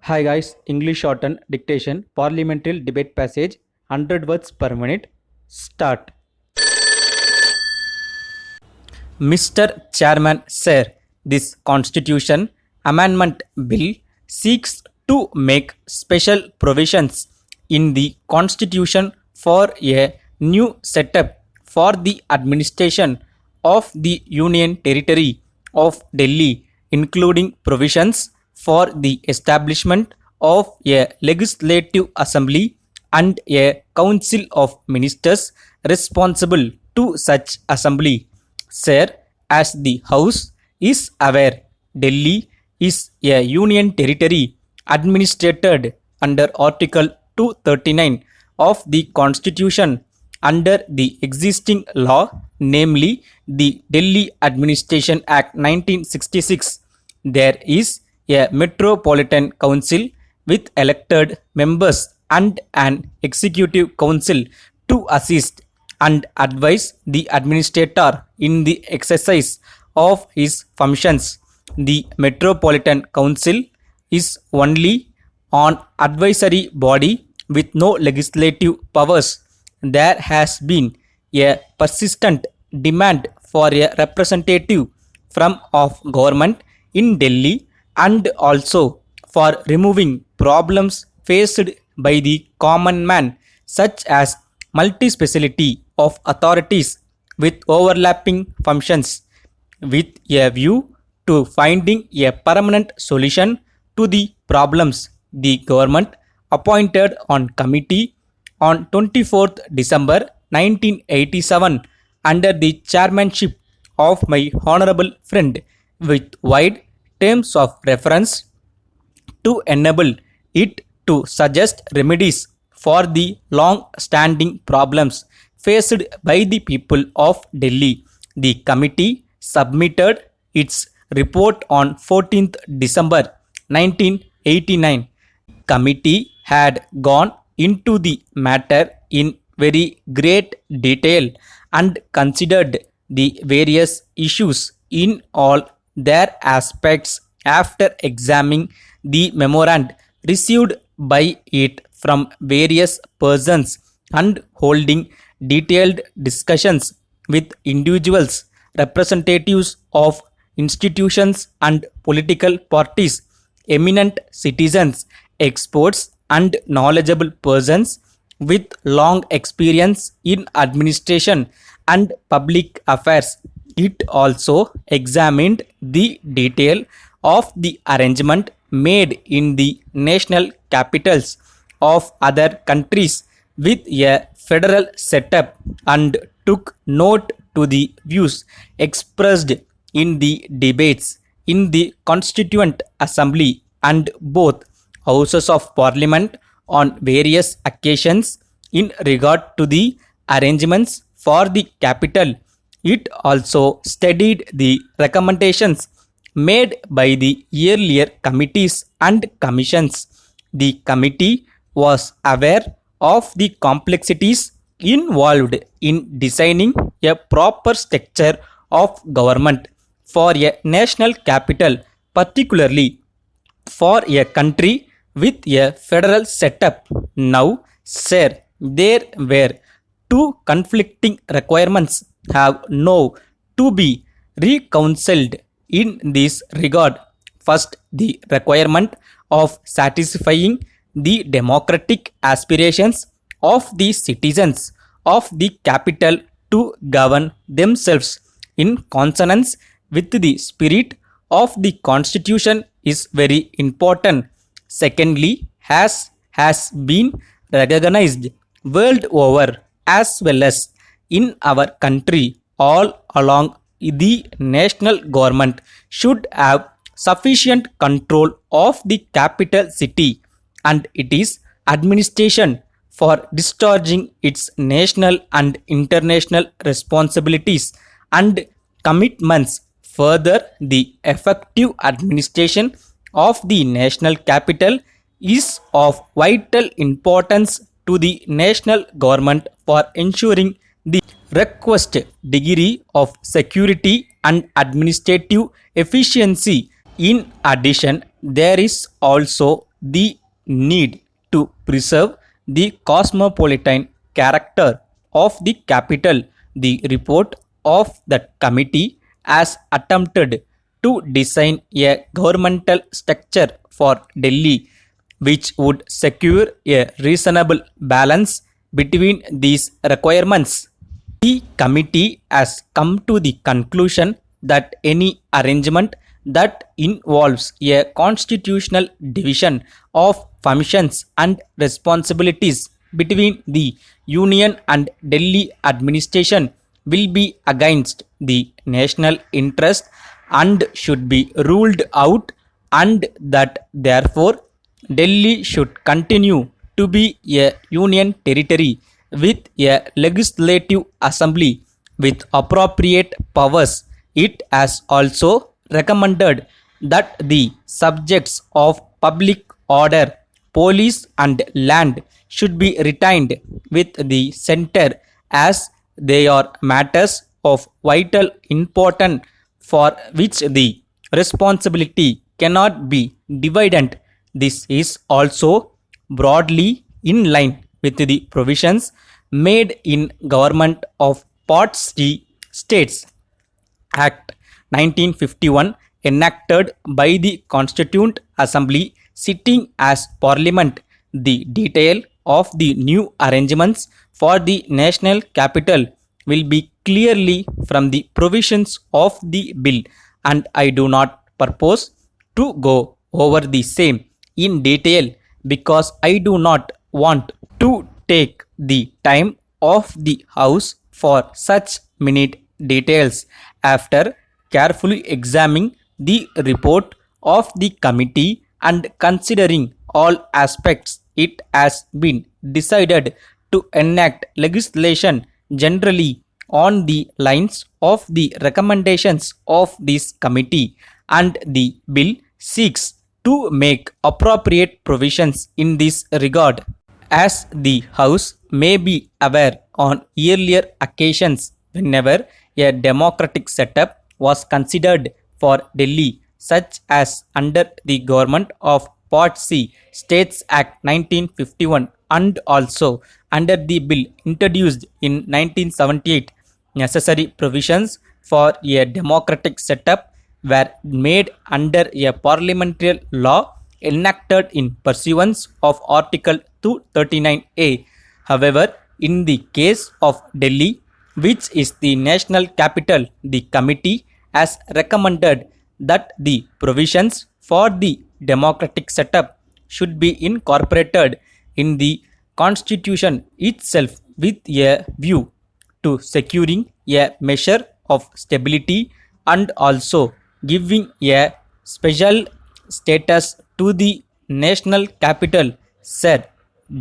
Hi guys, English shorten dictation, parliamentary debate passage, 100 words per minute. Start. Mr. Chairman, sir, this Constitution Amendment Bill seeks to make special provisions in the Constitution for a new setup for the administration of the Union Territory of Delhi, including provisions for the establishment of a legislative assembly and a council of ministers responsible to such assembly. Sir, as the House is aware, Delhi is a union territory administered under Article 239 of the Constitution under the existing law, namely the Delhi Administration Act 1966. There is a Metropolitan Council with elected members and an executive council to assist and advise the administrator in the exercise of his functions. The Metropolitan Council is only an advisory body with no legislative powers. There has been a persistent demand for a representative from of government in Delhi and also for removing problems faced by the common man such as multi-speciality of authorities with overlapping functions with a view to finding a permanent solution to the problems. The government appointed on committee on 24th December 1987 under the chairmanship of my honorable friend with wide terms of reference to enable it to suggest remedies for the long-standing problems faced by the people of Delhi. The committee submitted its report on 14th December 1989. Committee had gone into the matter in very great detail and considered the various issues in all their aspects after examining the memoranda received by it from various persons and holding detailed discussions with individuals, representatives of institutions and political parties, eminent citizens, experts, and knowledgeable persons with long experience in administration and public affairs. It also examined the detail of the arrangement made in the national capitals of other countries with a federal setup and took note to the views expressed in the debates in the Constituent Assembly and both houses of parliament on various occasions in regard to the arrangements for the capital. It also studied the recommendations made by the earlier committees and commissions. The committee was aware of the complexities involved in designing a proper structure of government for a national capital, particularly for a country with a federal setup. Now, sir, there were two conflicting requirements have now to be reconciled in this regard. First, the requirement of satisfying the democratic aspirations of the citizens of the capital to govern themselves in consonance with the spirit of the constitution is very important. Secondly, has been recognized world over as well as in our country all along, the national government should have sufficient control of the capital city and its administration for discharging its national and international responsibilities and commitments. Further, the effective administration of the national capital is of vital importance to the national government for ensuring the requisite degree of security and administrative efficiency. In addition, there is also the need to preserve the cosmopolitan character of the capital. The report of the committee has attempted to design a governmental structure for Delhi which would secure a reasonable balance between these requirements. The committee has come to the conclusion that any arrangement that involves a constitutional division of functions and responsibilities between the Union and Delhi administration will be against the national interest and should be ruled out, and that therefore Delhi should continue to be a union territory with a legislative assembly with appropriate powers. It has also recommended that the subjects of public order, police, and land should be retained with the center as they are matters of vital importance for which the responsibility cannot be divided. This is also broadly in line with the provisions made in Government of Part C States Act 1951 enacted by the Constituent Assembly sitting as Parliament. The detail of the new arrangements for the national capital will be clearly from the provisions of the bill, and I do not purpose to go over the same in detail because I do not want to take the time of the House for such minute details. After carefully examining the report of the committee and considering all aspects, it has been decided to enact legislation generally on the lines of the recommendations of this committee, and the bill seeks to make appropriate provisions in this regard. As the House may be aware, on earlier occasions, whenever a democratic setup was considered for Delhi, such as under the Government of Part C States Act 1951 and also under the bill introduced in 1978, necessary provisions for a democratic setup were made under a parliamentary law enacted in pursuance of Article 239A. However, in the case of Delhi, which is the national capital, the committee has recommended that the provisions for the democratic setup should be incorporated in the constitution itself with a view to securing a measure of stability and also giving a special status to the national capital. Sir,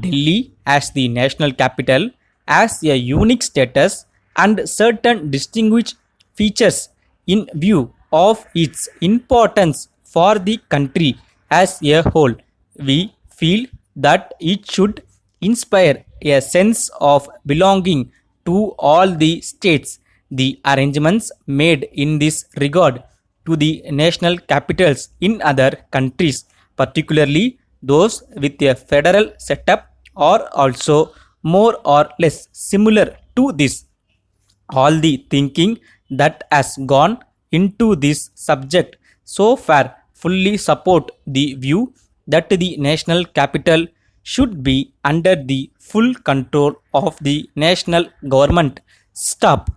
Delhi as the national capital has a unique status and certain distinguished features in view of its importance for the country as a whole. We feel that it should inspire a sense of belonging to all the states. The arrangements made in this regard to the national capitals in other countries, particularly those with a federal setup, are also more or less similar to this. All the thinking that has gone into this subject so far fully support the view that the national capital should be under the full control of the national government. Stop.